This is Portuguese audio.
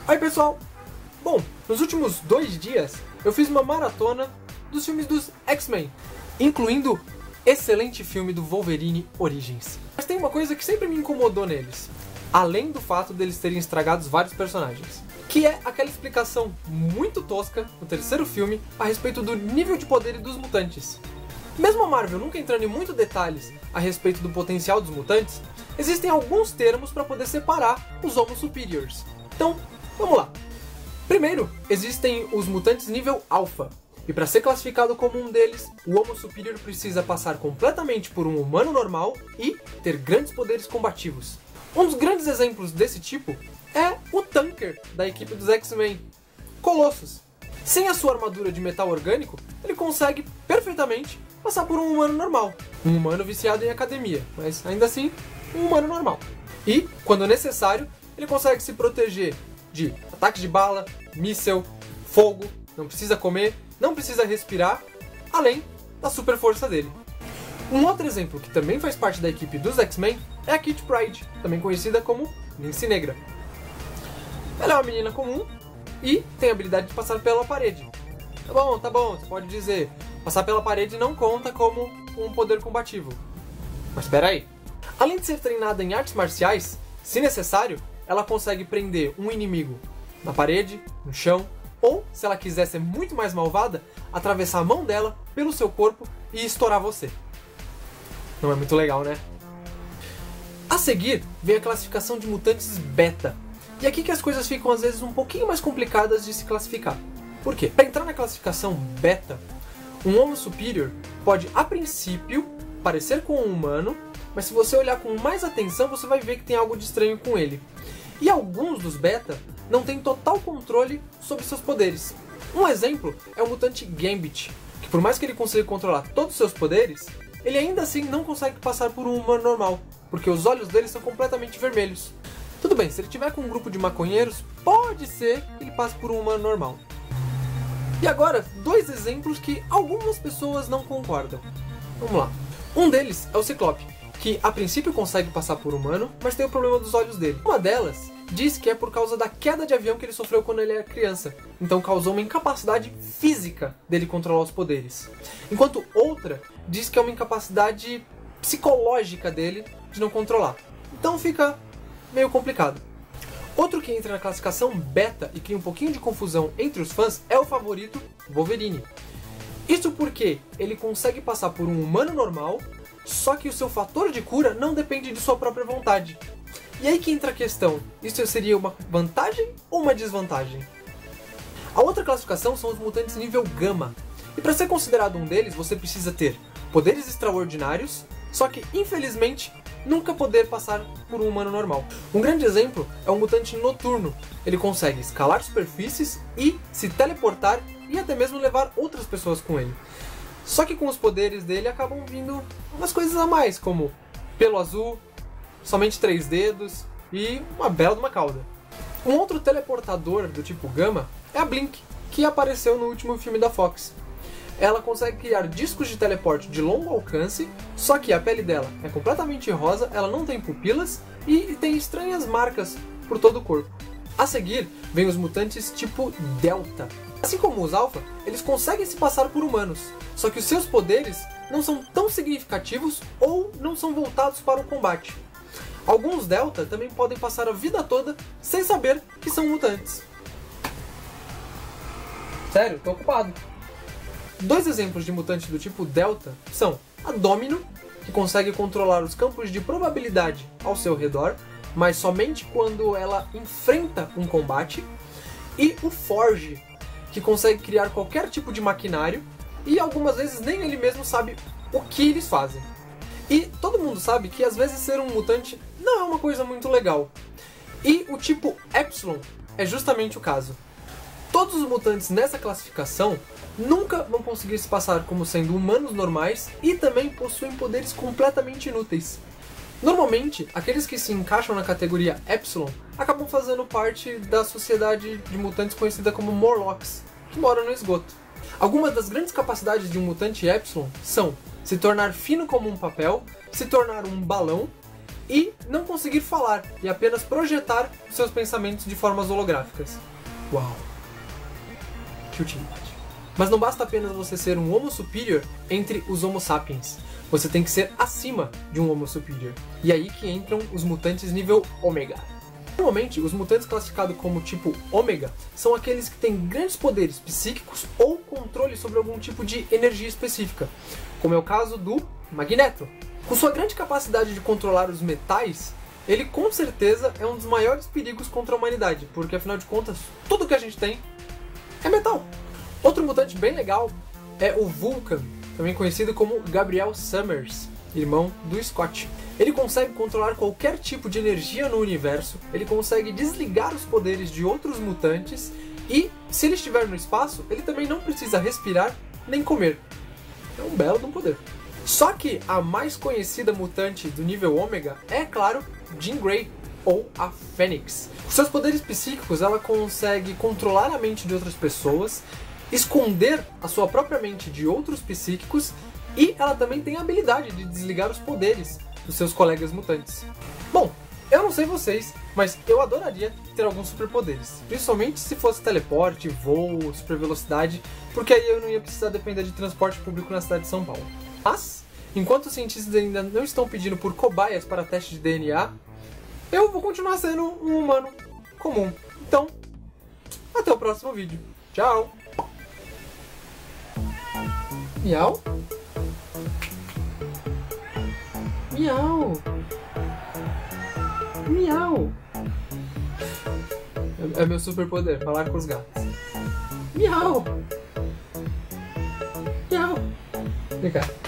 Oi pessoal! Bom, nos últimos 2 dias eu fiz uma maratona dos filmes dos X-Men, incluindo o excelente filme do Wolverine Origins. Mas tem uma coisa que sempre me incomodou neles, além do fato deles terem estragado vários personagens, que é aquela explicação muito tosca no terceiro filme a respeito do nível de poder dos mutantes. Mesmo a Marvel nunca entrando em muitos detalhes a respeito do potencial dos mutantes, existem alguns termos para poder separar os Homo Superiors. Então, vamos lá. Primeiro, existem os mutantes nível Alpha, e para ser classificado como um deles, o Homo Superior precisa passar completamente por um humano normal e ter grandes poderes combativos. Um dos grandes exemplos desse tipo é o Tanker da equipe dos X-Men, Colossus. Sem a sua armadura de metal orgânico, ele consegue perfeitamente passar por um humano normal. Um humano viciado em academia, mas ainda assim, um humano normal. E, quando necessário, ele consegue se proteger de ataques de bala, míssel, fogo, não precisa comer, não precisa respirar, além da super força dele. Um outro exemplo que também faz parte da equipe dos X-Men é a Kitty Pryde, também conhecida como Lince Negra. Ela é uma menina comum e tem a habilidade de passar pela parede. Tá bom, você pode dizer, passar pela parede não conta como um poder combativo. Mas espera aí. Além de ser treinada em artes marciais, se necessário, ela consegue prender um inimigo na parede, no chão, ou, se ela quiser ser muito mais malvada, atravessar a mão dela pelo seu corpo e estourar você. Não é muito legal, né? A seguir, vem a classificação de mutantes beta. E aqui que as coisas ficam às vezes um pouquinho mais complicadas de se classificar. Por quê? Para entrar na classificação beta, um Homo Superior pode, a princípio, parecer com um humano, mas se você olhar com mais atenção, você vai ver que tem algo de estranho com ele. E alguns dos beta não têm total controle sobre seus poderes. Um exemplo é o mutante Gambit, que por mais que ele consiga controlar todos os seus poderes, ele ainda assim não consegue passar por um humano normal, porque os olhos dele são completamente vermelhos. Tudo bem, se ele tiver com um grupo de maconheiros, pode ser que ele passe por um humano normal. E agora, 2 exemplos que algumas pessoas não concordam. Vamos lá. Um deles é o Ciclope, que a princípio consegue passar por humano, mas tem o problema dos olhos dele. Uma delas diz que é por causa da queda de avião que ele sofreu quando ele era criança, então causou uma incapacidade física dele controlar os poderes. Enquanto outra diz que é uma incapacidade psicológica dele de não controlar. Então fica meio complicado. Outro que entra na classificação beta e cria um pouquinho de confusão entre os fãs é o favorito Wolverine. Isso porque ele consegue passar por um humano normal, só que o seu fator de cura não depende de sua própria vontade. E aí que entra a questão, isso seria uma vantagem ou uma desvantagem? A outra classificação são os mutantes nível Gama. E para ser considerado um deles, você precisa ter poderes extraordinários, só que infelizmente nunca poder passar por um humano normal. Um grande exemplo é o mutante Noturno. Ele consegue escalar superfícies e se teleportar e até mesmo levar outras pessoas com ele. Só que com os poderes dele acabam vindo umas coisas a mais, como pelo azul, somente 3 dedos e uma bela de uma cauda. Um outro teleportador do tipo Gama é a Blink, que apareceu no último filme da Fox. Ela consegue criar discos de teleporte de longo alcance, só que a pele dela é completamente rosa, ela não tem pupilas e tem estranhas marcas por todo o corpo. A seguir, vem os mutantes tipo Delta. Assim como os Alpha, eles conseguem se passar por humanos, só que os seus poderes não são tão significativos ou não são voltados para o combate. Alguns Delta também podem passar a vida toda sem saber que são mutantes. Sério, tô ocupado. 2 exemplos de mutante do tipo Delta são a Domino, que consegue controlar os campos de probabilidade ao seu redor, mas somente quando ela enfrenta um combate, e o Forge, que consegue criar qualquer tipo de maquinário, e algumas vezes nem ele mesmo sabe o que eles fazem. E todo mundo sabe que às vezes ser um mutante não é uma coisa muito legal. E o tipo Epsilon é justamente o caso. Todos os mutantes nessa classificação nunca vão conseguir se passar como sendo humanos normais e também possuem poderes completamente inúteis. Normalmente, aqueles que se encaixam na categoria Epsilon acabam fazendo parte da sociedade de mutantes conhecida como Morlocks, que moram no esgoto. Algumas das grandes capacidades de um mutante Epsilon são se tornar fino como um papel, se tornar um balão e não conseguir falar e apenas projetar seus pensamentos de formas holográficas. Uau! Que utilidade. Mas não basta apenas você ser um Homo superior entre os Homo sapiens. Você tem que ser acima de um Homo superior. E aí que entram os mutantes nível Ômega. Normalmente, os mutantes classificados como tipo Ômega são aqueles que têm grandes poderes psíquicos ou controle sobre algum tipo de energia específica, como é o caso do Magneto. Com sua grande capacidade de controlar os metais, ele com certeza é um dos maiores perigos contra a humanidade, porque afinal de contas, tudo que a gente tem é metal. Outro mutante bem legal é o Vulcan, também conhecido como Gabriel Summers, irmão do Scott. Ele consegue controlar qualquer tipo de energia no universo, ele consegue desligar os poderes de outros mutantes e, se ele estiver no espaço, ele também não precisa respirar nem comer. É um belo de um poder. Só que a mais conhecida mutante do nível Ômega é, claro, Jean Grey, ou a Fênix. Com seus poderes psíquicos, ela consegue controlar a mente de outras pessoas, esconder a sua própria mente de outros psíquicos e ela também tem a habilidade de desligar os poderes dos seus colegas mutantes. Bom, eu não sei vocês, mas eu adoraria ter alguns superpoderes, principalmente se fosse teleporte, voo, super velocidade, porque aí eu não ia precisar depender de transporte público na cidade de São Paulo. Mas, enquanto os cientistas ainda não estão pedindo por cobaias para teste de DNA, eu vou continuar sendo um humano comum. Então, até o próximo vídeo. Tchau! Miau? Miau! Miau! É meu superpoder, falar com os gatos. Miau! Miau! Vem cá.